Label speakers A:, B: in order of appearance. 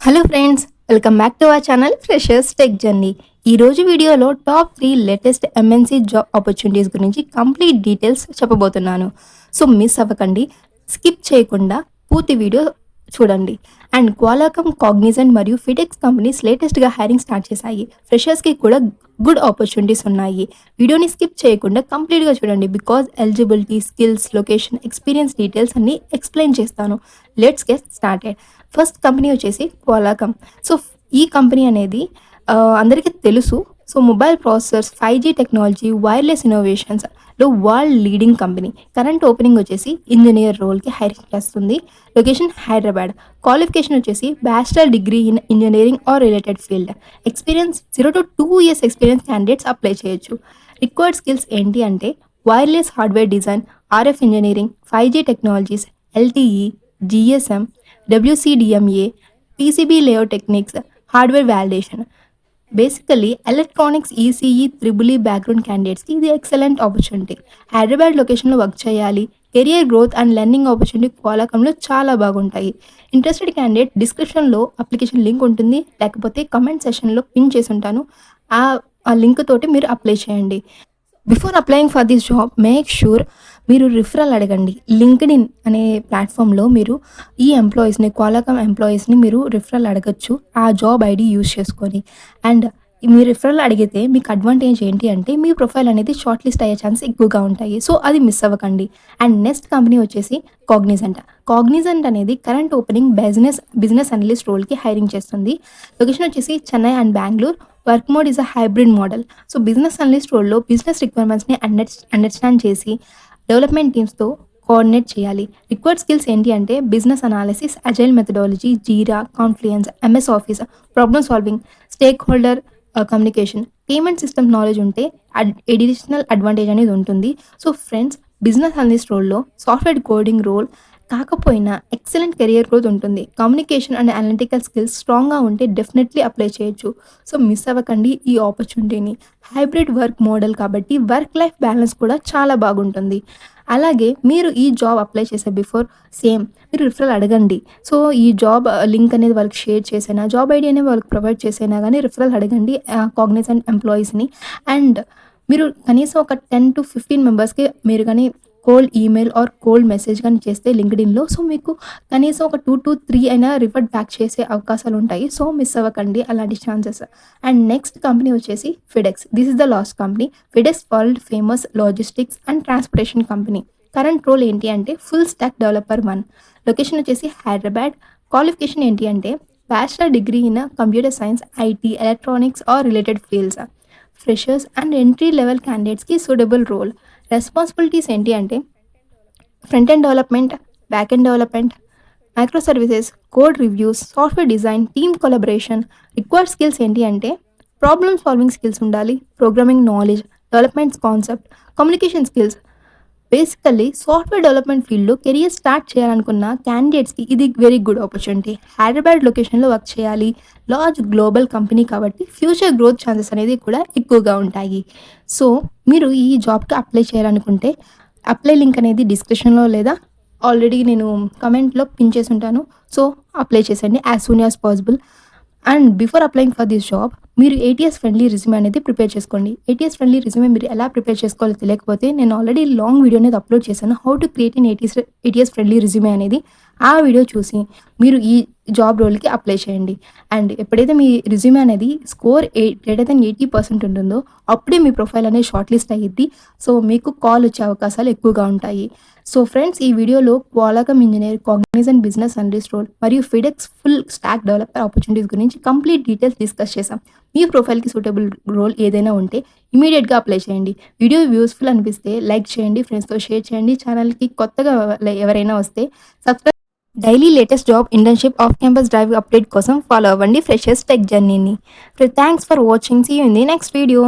A: Hello friends, welcome back to our channel freshers tech journey. ఈరోజు వీడియోలో top 3 latest MNC job opportunities గురించి complete details చెప్పబోతున్నాను. So miss అవ్వకండి, skip చేయకుండా పూర్తి వీడియో చూడండి. అండ్ క్వాలాకమ్, కాగ్నిజెంట్ మరియు ఫిడెక్స్ కంపెనీస్ లేటెస్ట్గా హైరింగ్ స్టార్ట్ చేశాయి. ఫ్రెషర్స్కి కూడా గుడ్ ఆపర్చునిటీస్ ఉన్నాయి. వీడియోని స్కిప్ చేయకుండా కంప్లీట్గా చూడండి, because eligibility, skills, location, experience details అన్నీ ఎక్స్ప్లెయిన్ చేస్తాను. Let's get started. First company వచ్చేసి క్వాలాకమ్. సో ఈ కంపెనీ అనేది అందరికీ తెలుసు. So mobile processors, 5G technology, wireless ఇన్నోవేషన్స్లో world leading company. Current opening వచ్చేసి ఇంజనీర్ రోల్కి హైరింగ్ చేస్తుంది. లొకేషన్ హైదరాబాద్. క్వాలిఫికేషన్ వచ్చేసి bachelor degree in engineering or related field. Experience 0 to 2 years experience candidates apply చేయొచ్చు. రిక్వైర్డ్ స్కిల్స్ ఏంటి అంటే wireless hardware design, RF engineering, 5G technologies, LTE, GSM, WCDMA, PCB layout techniques, hardware validation. Basically electronics, ECE, EEE background క్యాండిడేట్స్కి ఇది excellent opportunity. Hyderabad లొకేషన్లో work చేయాలి. Career growth and learning opportunity క్వాలాకమ్లో చాలా బాగుంటాయి. ఇంట్రెస్టెడ్ క్యాండిడేట్ డిస్క్రిప్షన్లో అప్లికేషన్ లింక్ ఉంటుంది, లేకపోతే కమెంట్ సెషన్లో పిన్ చేసి ఉంటాను. ఆ లింక్ తోటి మీరు అప్లై చేయండి. Before applying for this job make sure మీరు రిఫరల్ అడగండి. లింక్డ్ఇన్ అనే ప్లాట్ఫామ్లో మీరు ఈ ఎంప్లాయీస్ని, క్వాలాకమ్ ఎంప్లాయీస్ని మీరు రిఫరల్ అడగచ్చు ఆ జాబ్ ఐడి యూజ్ చేసుకొని. అండ్ మీరు రిఫరల్ అడిగితే మీకు అడ్వాంటేజ్ ఏంటి అంటే మీ ప్రొఫైల్ అనేది షార్ట్ లిస్ట్ అయ్యే ఛాన్స్ ఎక్కువగా ఉంటాయి. సో అది మిస్ అవ్వకండి. అండ్ నెక్స్ట్ కంపెనీ వచ్చేసి కాగ్నిజెంట్. కాగ్నిజెంట్ అనేది కరెంట్ ఓపెనింగ్ బిజినెస్ అనలిస్ట్ రోల్కి హైరింగ్ చేస్తుంది. లొకేషన్ వచ్చేసి Chennai and Bengaluru. Work mode is a hybrid model. So business analyst రోల్లో బిజినెస్ రిక్వైర్మెంట్స్ని అండర్స్టాండ్ చేసి డెవలప్మెంట్ టీమ్స్తో కోఆర్డినేట్ చేయాలి. రిక్వైర్డ్ స్కిల్స్ ఏంటి అంటే business analysis, agile methodology, Jira, Confluence, MS office, problem solving, stakeholder communication, payment system knowledge ఉంటే additional advantage అనేది ఉంటుంది. సో ఫ్రెండ్స్, బిజినెస్ అనలిస్ట్ రోల్లో సాఫ్ట్వేర్ కోడింగ్ రోల్ కాకపోయినా ఎక్సలెంట్ కెరియర్ గ్రోత్ ఉంటుంది. Communication and analytical skills స్ట్రాంగ్గా ఉంటే definitely apply చేయొచ్చు. So miss అవ్వకండి ఈ ఆపర్చునిటీని. హైబ్రిడ్ వర్క్ మోడల్ కాబట్టి వర్క్ లైఫ్ బ్యాలెన్స్ కూడా చాలా బాగుంటుంది. అలాగే మీరు ఈ జాబ్ అప్లై చేసే బిఫోర్ మీరు రిఫరల్ అడగండి. సో ఈ జాబ్ లింక్ అనేది వాళ్ళకి షేర్ చేసైనా, జాబ్ ఐడి అనేది వాళ్ళకి ప్రొవైడ్ చేసైనా కానీ రిఫరల్ అడగండి కాగ్నిజెంట్ ఎంప్లాయీస్ని. అండ్ మీరు కనీసం ఒక 10 to 15 మెంబర్స్కి మీరు కానీ cold email or cold message కానీ చేస్తే లింక్డ్ఇన్లో, సో మీకు కనీసం ఒక 2 to 3 అయినా రివర్ట్ బ్యాక్ చేసే అవకాశాలు ఉంటాయి. సో మిస్ అవ్వకండి అలాంటి ఛాన్సెస్. అండ్ నెక్స్ట్ కంపెనీ వచ్చేసి FedEx. This is the last company. FedEx world famous logistics and transportation company. Current role ఏంటి అంటే ఫుల్ స్టాక్ డెవలపర్ 1. లొకేషన్ వచ్చేసి హైదరాబాద్. క్వాలిఫికేషన్ ఏంటి అంటే bachelor degree in computer science, IT, electronics or related fields. Freshers and entry level క్యాండిడేట్స్కి suitable role. Responsibilities ఏంటి అంటే front end development, back end development, micro services, code reviews, software design, team collaboration. Required skills ఏంటి అంటే problem solving skills ఉండాలి, programming knowledge, development concept, communication skills. Basically software development ఫీల్డ్లో career start చేయాలనుకున్న క్యాండిడేట్స్కి ఇది very good opportunity. Hyderabad లొకేషన్లో work చేయాలి. Large global company కాబట్టి ఫ్యూచర్ గ్రోత్ ఛాన్సెస్ అనేది కూడా ఎక్కువగా ఉంటాయి. సో మీరు ఈ జాబ్కి అప్లై చేయాలనుకుంటే అప్లై లింక్ అనేది డిస్క్రిప్షన్లో లేదా ఆల్రెడీ నేను కమెంట్లో పిన్ చేసి ఉంటాను. సో అప్లై చేసేయండి as soon as possible. And before applying for this job మీరు ATS ఫ్రెండ్లీ రిజ్యూమే అనేది ప్రిపేర్ చేసుకోండి. ATS ఫ్రెండ్లీ రిజ్యూమే మీరు ఎలా ప్రిపేర్ చేసుకోవాలో తెలియకపోతే నేను ఆల్రెడీ లాంగ్ వీడియో అనేది అప్లోడ్ చేశాను, how to create in ATS friendly resume అనేది. ఆ వీడియో చూసి మీరు ఈ జాబ్ రోల్కి అప్లై చేయండి. అండ్ ఎప్పుడైతే మీ రిజ్యూమే అనేది స్కోర్ గ్రేటర్ దెన్ 80% ఉంటుందో అప్పుడే మీ ప్రొఫైల్ అనేది షార్ట్ లిస్ట్ అయ్యిద్ది. సో మీకు కాల్ వచ్చే అవకాశాలు ఎక్కువగా ఉంటాయి. సో ఫ్రెండ్స్, ఈ వీడియోలో Qualcomm engineer, Cognizant business analyst role మరియు FedEx full stack developer opportunities గురించి కంప్లీట్ డీటెయిల్స్ డిస్కస్ చేసాం. మీ ప్రొఫైల్కి సూటబుల్ రోల్ ఏదైనా ఉంటే ఇమీడియట్గా అప్లై చేయండి. వీడియో యూస్ఫుల్ అనిపిస్తే లైక్ చేయండి, ఫ్రెండ్స్తో షేర్ చేయండి. ఛానల్కి కొత్తగా ఎవరైనా వస్తే subscribe. Daily latest job, internship, off campus drive update కోసం ఫాలో అవ్వండి ఫ్రెషర్స్ టెక్ జర్నీని. Thanks for watching. See you in the next video.